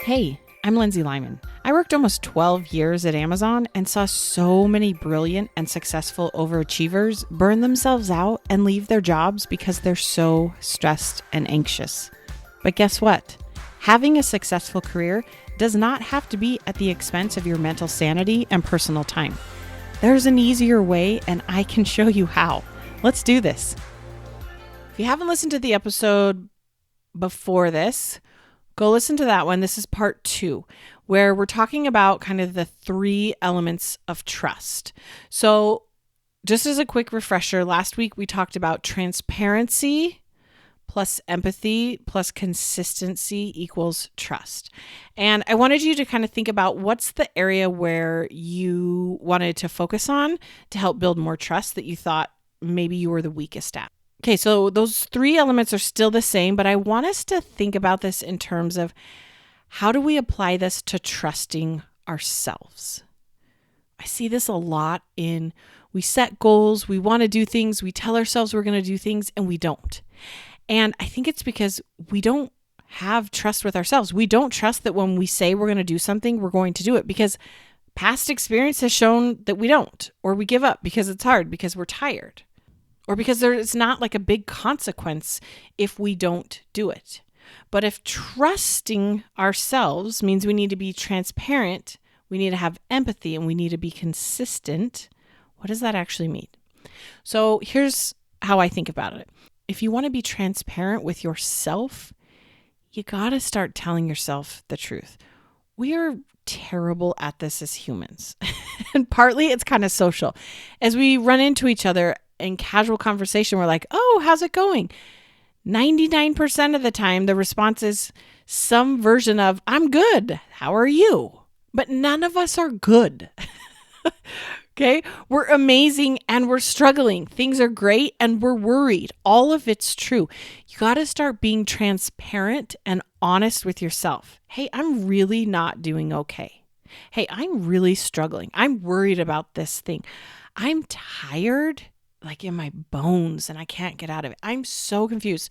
Hey, I'm Lindsay Lyman. I worked almost 12 years at Amazon and saw so many brilliant and successful overachievers burn themselves out and leave their jobs because they're so stressed and anxious. But guess what? Having a successful career does not have to be at the expense of your mental sanity and personal time. There's an easier way, and I can show you how. Let's do this. If you haven't listened to the episode before this, go listen to that one. This is part 2, where we're talking about kind of the 3 elements of trust. So just as a quick refresher, last week we talked about transparency plus empathy plus consistency equals trust. And I wanted you to kind of think about what's the area where you wanted to focus on to help build more trust that you thought maybe you were the weakest at. Okay, so those 3 elements are still the same, but I want us to think about this in terms of how do we apply this to trusting ourselves? I see this a lot in we set goals, we want to do things, we tell ourselves we're going to do things, and we don't. And I think it's because we don't have trust with ourselves. We don't trust that when we say we're going to do something, we're going to do it, because past experience has shown that we don't, or we give up because it's hard, because we're tired, or because there's not like a big consequence if we don't do it. But if trusting ourselves means we need to be transparent, we need to have empathy, and we need to be consistent, what does that actually mean? So here's how I think about it. If you want to be transparent with yourself, you got to start telling yourself the truth. We are terrible at this as humans. And partly it's kind of social. As we run into each other in casual conversation, we're like, oh, how's it going? 99% of the time, the response is some version of, I'm good. How are you? But none of us are good. Okay? We're amazing and we're struggling. Things are great and we're worried. All of it's true. You got to start being transparent and honest with yourself. Hey, I'm really not doing okay. Hey, I'm really struggling. I'm worried about this thing. I'm tired, like in my bones, and I can't get out of it. I'm so confused.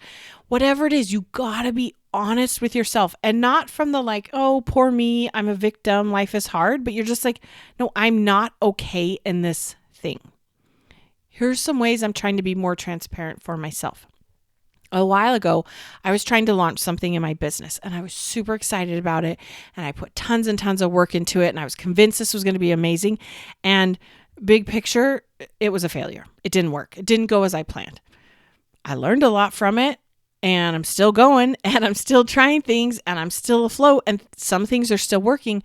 Whatever it is, you got to be honest with yourself, and not from the like, oh, poor me, I'm a victim, life is hard, but you're just like, no, I'm not okay in this thing. Here's some ways I'm trying to be more transparent for myself. A while ago, I was trying to launch something in my business, and I was super excited about it, and I put tons and tons of work into it, and I was convinced this was going to be amazing, and big picture, it was a failure. It didn't work. It didn't go as I planned. I learned a lot from it, and I'm still going, and I'm still trying things, and I'm still afloat, and some things are still working,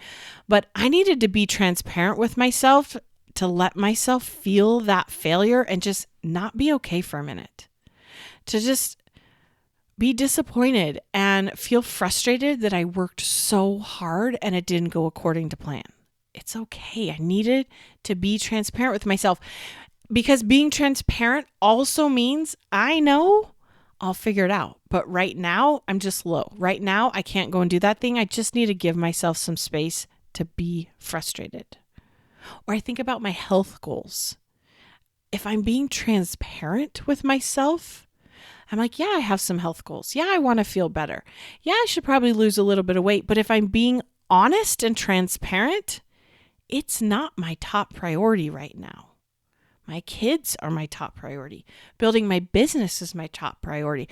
but I needed to be transparent with myself to let myself feel that failure and just not be okay for a minute. To just be disappointed and feel frustrated that I worked so hard and it didn't go according to plan. It's okay. I needed to be transparent with myself, because being transparent also means I know I'll figure it out. But right now, I'm just low. Right now, I can't go and do that thing. I just need to give myself some space to be frustrated. Or I think about my health goals. If I'm being transparent with myself, I'm like, yeah, I have some health goals. Yeah, I want to feel better. Yeah, I should probably lose a little bit of weight. But if I'm being honest and transparent, it's not my top priority right now. My kids are my top priority. Building my business is my top priority.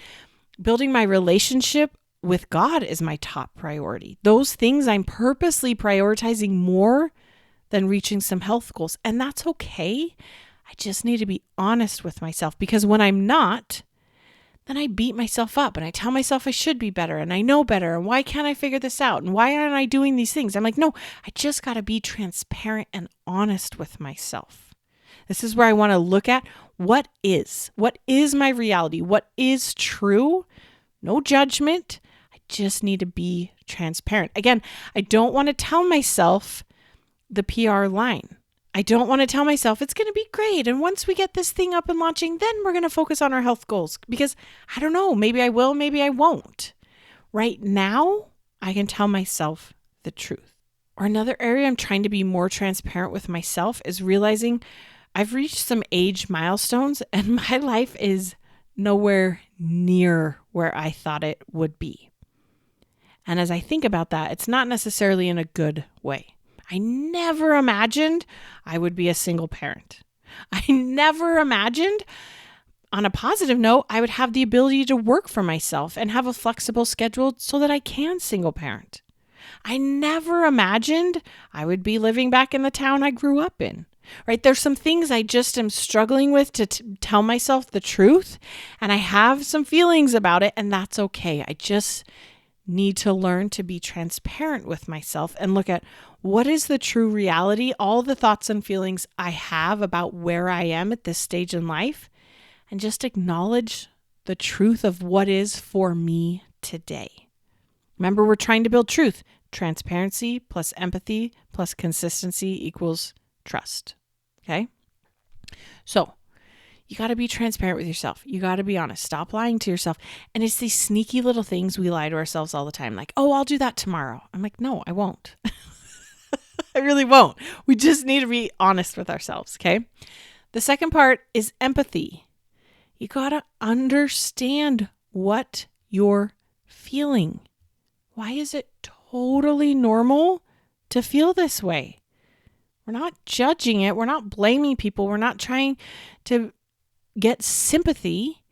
Building my relationship with God is my top priority. Those things I'm purposely prioritizing more than reaching some health goals. And that's okay. I just need to be honest with myself, because when I'm not, then I beat myself up and I tell myself I should be better and I know better. And why can't I figure this out? And why aren't I doing these things? I'm like, no, I just got to be transparent and honest with myself. This is where I want to look at what is my reality? What is true? No judgment. I just need to be transparent. Again, I don't want to tell myself the PR line. I don't want to tell myself it's going to be great. And once we get this thing up and launching, then we're going to focus on our health goals, because I don't know, maybe I will, maybe I won't. Right now, I can tell myself the truth. Or another area I'm trying to be more transparent with myself is realizing I've reached some age milestones and my life is nowhere near where I thought it would be. And as I think about that, it's not necessarily in a good way. I never imagined I would be a single parent. I never imagined, on a positive note, I would have the ability to work for myself and have a flexible schedule so that I can single parent. I never imagined I would be living back in the town I grew up in, right? There's some things I just am struggling with to tell myself the truth, and I have some feelings about it, and that's okay. I just need to learn to be transparent with myself and look at what is the true reality, all the thoughts and feelings I have about where I am at this stage in life, and just acknowledge the truth of what is for me today. Remember, we're trying to build truth. Transparency plus empathy plus consistency equals trust. Okay? So you got to be transparent with yourself. You got to be honest. Stop lying to yourself. And it's these sneaky little things we lie to ourselves all the time. Like, oh, I'll do that tomorrow. I'm like, no, I won't. I really won't. We just need to be honest with ourselves. Okay? The second part is empathy. You got to understand what you're feeling. Why is it totally normal to feel this way? We're not judging it. We're not blaming people. We're not trying to get sympathy,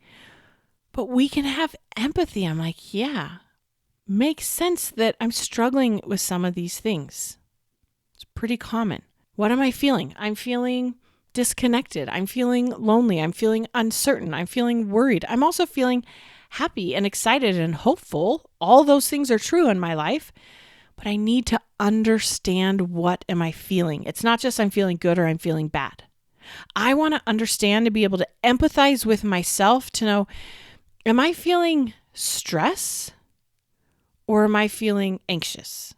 but we can have empathy. I'm like, yeah, makes sense that I'm struggling with some of these things. It's pretty common. What am I feeling? I'm feeling disconnected. I'm feeling lonely. I'm feeling uncertain. I'm feeling worried. I'm also feeling happy and excited and hopeful. All those things are true in my life, but I need to understand what am I feeling. It's not just I'm feeling good or I'm feeling bad. I want to understand to be able to empathize with myself to know, am I feeling stress or am I feeling anxious?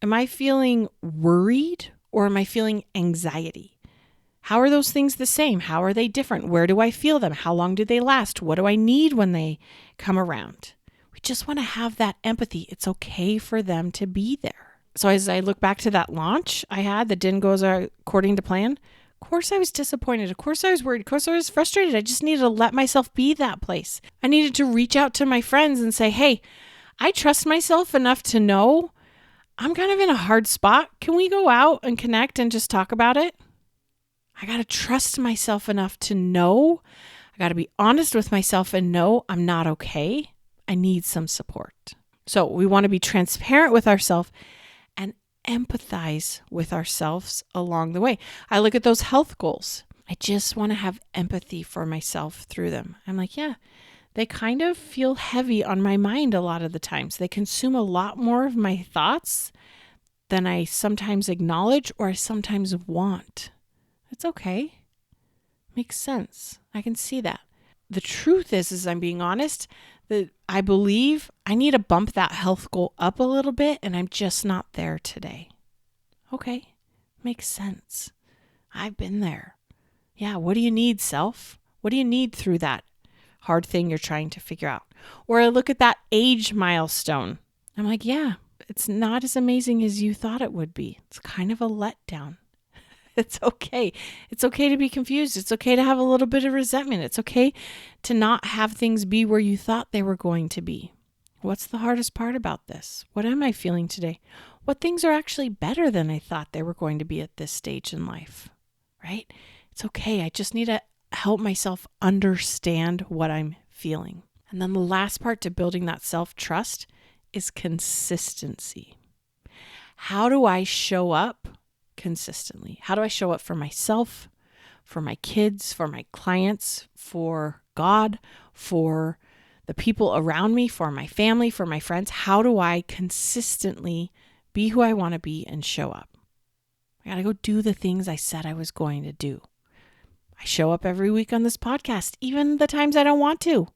Am I feeling worried or am I feeling anxiety? How are those things the same? How are they different? Where do I feel them? How long do they last? What do I need when they come around? We just want to have that empathy. It's okay for them to be there. So as I look back to that launch I had that didn't go according to plan, of course I was disappointed. Of course I was worried. Of course I was frustrated. I just needed to let myself be that place. I needed to reach out to my friends and say, hey, I trust myself enough to know I'm kind of in a hard spot. Can we go out and connect and just talk about it? I got to trust myself enough to know. I got to be honest with myself and know I'm not okay. I need some support. So we want to be transparent with ourselves and empathize with ourselves along the way. I look at those health goals. I just want to have empathy for myself through them. I'm like, yeah, they kind of feel heavy on my mind a lot of the times. They consume a lot more of my thoughts than I sometimes acknowledge or I sometimes want. It's okay. Makes sense. I can see that. The truth is I'm being honest, that I believe I need to bump that health goal up a little bit and I'm just not there today. Okay. Makes sense. I've been there. Yeah. What do you need, self? What do you need through that hard thing you're trying to figure out? Or I look at that age milestone. I'm like, yeah, it's not as amazing as you thought it would be. It's kind of a letdown. It's okay. It's okay to be confused. It's okay to have a little bit of resentment. It's okay to not have things be where you thought they were going to be. What's the hardest part about this? What am I feeling today? What things are actually better than I thought they were going to be at this stage in life, right? It's okay. I just need to help myself understand what I'm feeling. And then the last part to building that self-trust is consistency. How do I show up consistently? How do I show up for myself, for my kids, for my clients, for God, for the people around me, for my family, for my friends? How do I consistently be who I want to be and show up? I got to go do the things I said I was going to do. I show up every week on this podcast, even the times I don't want to.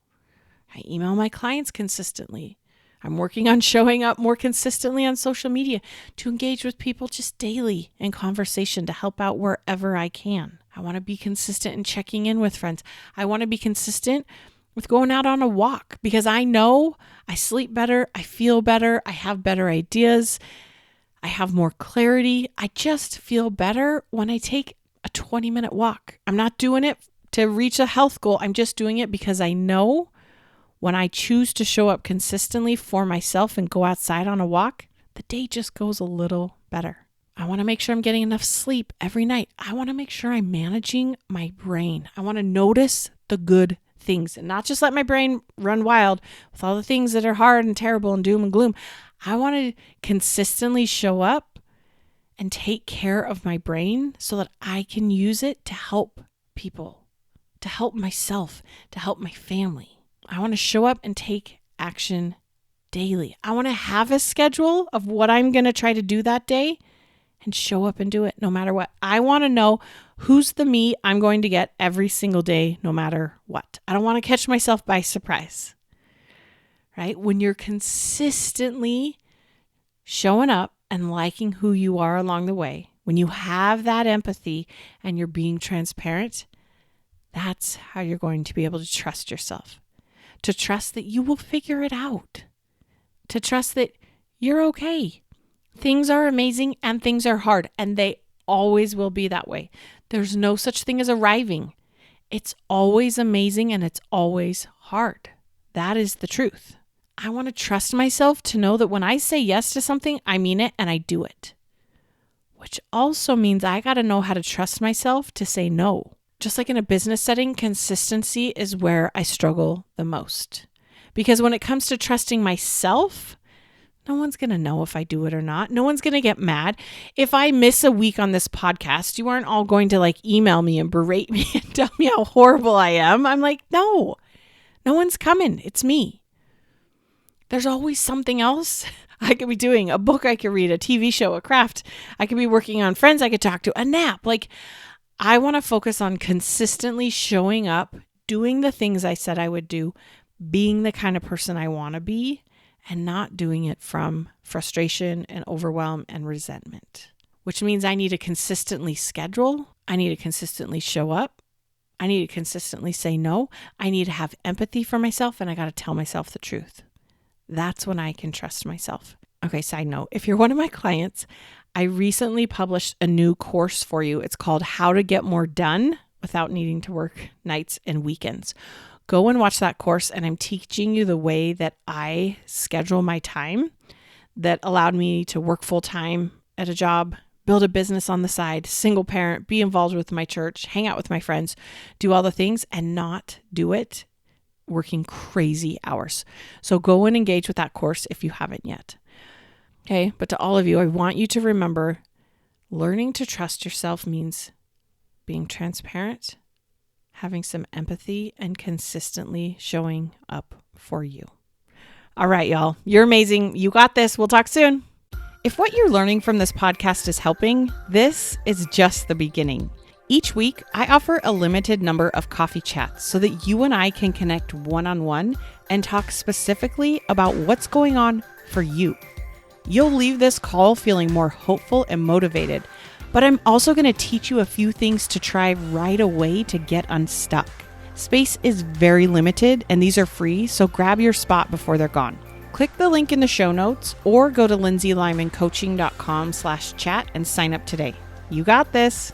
I email my clients consistently. I'm working on showing up more consistently on social media to engage with people just daily in conversation to help out wherever I can. I want to be consistent in checking in with friends. I want to be consistent with going out on a walk because I know I sleep better, I feel better, I have better ideas, I have more clarity. I just feel better when I take a 20-minute walk. I'm not doing it to reach a health goal. I'm just doing it because I know When I choose to show up consistently for myself and go outside on a walk, the day just goes a little better. I want to make sure I'm getting enough sleep every night. I want to make sure I'm managing my brain. I want to notice the good things and not just let my brain run wild with all the things that are hard and terrible and doom and gloom. I want to consistently show up and take care of my brain so that I can use it to help people, to help myself, to help my family. I want to show up and take action daily. I want to have a schedule of what I'm going to try to do that day and show up and do it no matter what. I want to know who's the me I'm going to get every single day, no matter what. I don't want to catch myself by surprise, right? When you're consistently showing up and liking who you are along the way, when you have that empathy and you're being transparent, that's how you're going to be able to trust yourself. To trust that you will figure it out. To trust that you're okay. Things are amazing and things are hard, and they always will be that way. There's no such thing as arriving. It's always amazing and it's always hard. That is the truth. I want to trust myself to know that when I say yes to something, I mean it and I do it. Which also means I got to know how to trust myself to say no. Just like in a business setting, consistency is where I struggle the most. Because when it comes to trusting myself, no one's going to know if I do it or not. No one's going to get mad. If I miss a week on this podcast, you aren't all going to email me and berate me and tell me how horrible I am. I'm like, no one's coming. It's me. There's always something else I could be doing. A book I could read, a TV show, a craft. I could be working on, friends I could talk to, a nap. I want to focus on consistently showing up, doing the things I said I would do, being the kind of person I want to be, and not doing it from frustration and overwhelm and resentment. Which means I need to consistently schedule. I need to consistently show up. I need to consistently say no. I need to have empathy for myself, and I got to tell myself the truth. That's when I can trust myself. Okay, side note, if you're one of my clients, I recently published a new course for you. It's called How to Get More Done Without Needing to Work Nights and Weekends. Go and watch that course, and I'm teaching you the way that I schedule my time that allowed me to work full time at a job, build a business on the side, single parent, be involved with my church, hang out with my friends, do all the things, and not do it working crazy hours. So go and engage with that course if you haven't yet. Okay, but to all of you, I want you to remember learning to trust yourself means being transparent, having some empathy, and consistently showing up for you. All right, y'all, you're amazing. You got this. We'll talk soon. If what you're learning from this podcast is helping, this is just the beginning. Each week, I offer a limited number of coffee chats so that you and I can connect one-on-one and talk specifically about what's going on for you. You'll leave this call feeling more hopeful and motivated, but I'm also going to teach you a few things to try right away to get unstuck. Space is very limited and these are free, so grab your spot before they're gone. Click the link in the show notes or go to lindsaylymancoaching.com/chat and sign up today. You got this.